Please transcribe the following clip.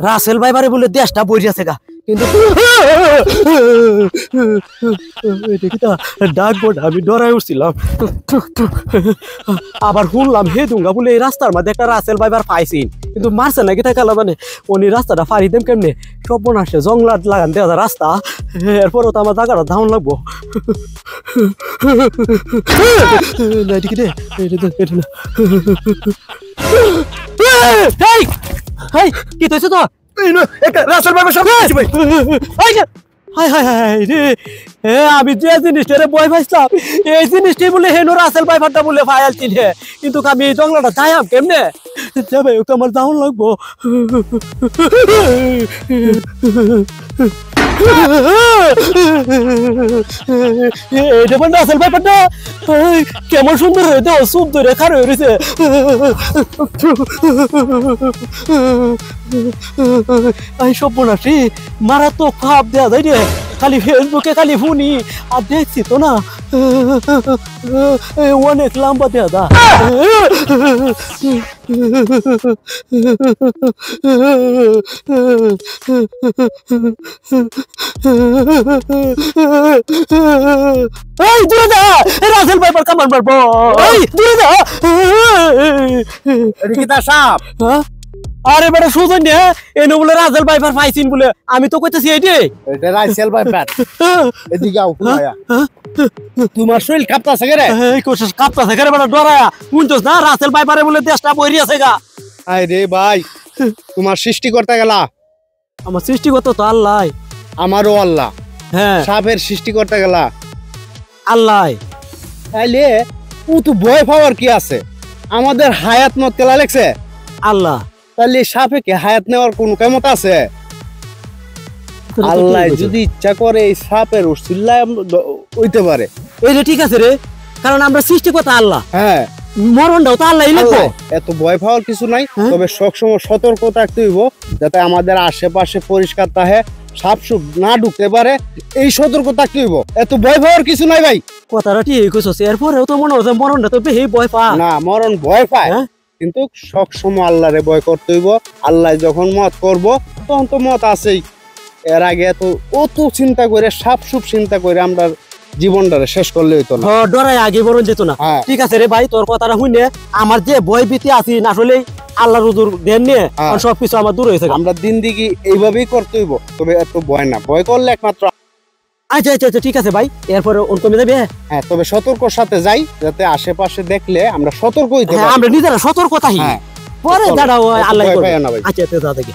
রাসেল ভাই বারে বলে দেশটা বইরে আছে গা কিন্তু ডাকবোর্ড আমি ডরাই উঠছিলাম আবার শুনলাম হে দুঙ্গা বলে এই রাস্তার মধ্যে একটা রাসেল ভাইবার পাইছিন কিন্তু মারছে নাকি তাকালা মানে উনি রাস্তাটা ফাড়ি দেন কেমনে সব বোন আসে জংলাট লাগান দেওয়া রাস্তা এরপরও তো আমার জায়গাটা ধাউন লাগবো কি তো তো আমি যে জিনিসটা বই পাইছিলাম এই জিনিসটি বলে হেন রাসেল ভাইফারটা বলে ফায়াল চিনে কিন্তু আমি এই জঙ্গলটা যাইম কেমনে যাবে তো আমার দাউন লাগবো এটা মানে রাসেল ভাইফারটা কেমন সুন্দর হয়েছে সুপ ধরে খার হয়ে রয়েছে এই সব বোনাসি মারাত্মক ভাব দেওয়া যায় রে খালি ফেসবুকে খালি শুনি আর দেখছি তো না অনেক লম্বা দেওয়া দা এই দূরে যা রাসেল ভাইপার কামান মারবো এই দূরে যা রিকিতা সাহেব আরে বেটা সুজন নে এনে বলে রাসেল ভাইপার পাইছিন বলে আমি তো কইতাছি এইডি এটা রাসেল ভাইপার এদিকে আও ভাইয়া তোমার শরীর কাঁপতাছে রে এই কোশিশ কাঁপতাছে রে বেটা ডরায়া শুনছস না রাসেল ভাইপারে বলে দেশটা বইরি আছে গা আই রে ভাই তোমার সৃষ্টি করতে গেলা আমার সৃষ্টিকর্তা তো আল্লাহ আমারও আল্লাহ হ্যাঁ সাপের সৃষ্টি করতে গেলা আল্লাহ তাইলে ও তো ভয় পাওয়ার কি আছে আমাদের হায়াত মত তেলা লেগছে আল্লাহ তাহলে সাপে কি হায়াত নেওয়ার কোন ক্ষমতা আছে আল্লাহ যদি ইচ্ছা করে এই সাপের উসিলা হইতে পারে এই যে ঠিক আছে রে কারণ আমরা সৃষ্টিকর্তা আল্লাহ হ্যাঁ মরণটাও তো আল্লাহই লিখবো এত ভয় পাওয়ার কিছু নাই তবে সবসময় সতর্ক থাকতে হইব যাতে আমাদের আশেপাশে পরিষ্কার থাকে সাপ সুপ না ঢুকতে পারে এই সতর্ক থাকতে হইব এত ভয় পাওয়ার কিছু নাই ভাই কথাটা ঠিক কইছস এরপরেও তো মনে হচ্ছে মরণটা তো বেশি ভয় পা না মরণ ভয় পায় কিন্তু সবসময় আল্লাহরে ভয় করতে হইব আল্লাহ যখন মত করব তখন তো মত আছেই এর আগে অত চিন্তা করে সাপ সুপ চিন্তা করে আমরা জীবনটারে শেষ করলে হইতো না ডরাই আগে বরণ যেত না ঠিক আছে রে ভাই তোর কথাটা শুনে আমার যে ভয় ভীতি আছে আসলে আল্লাহর হুজুর দেন নিয়ে সবকিছু আমার দূর হয়েছে আমরা দিন দিকে এইভাবেই করতে হইব তবে এত ভয় না ভয় করলে একমাত্র আচ্ছা আচ্ছা আচ্ছা ঠিক আছে ভাই এরপরে কমে যাবে হ্যাঁ তবে সতর্কর সাথে যাই যাতে আশেপাশে দেখলে আমরা সতর্ক হইতে পারি আমরা নিজেরা সতর্ক থাকি পরে দাঁড়াও আল্লাহ করবে আচ্ছা আচ্ছা যা দেখি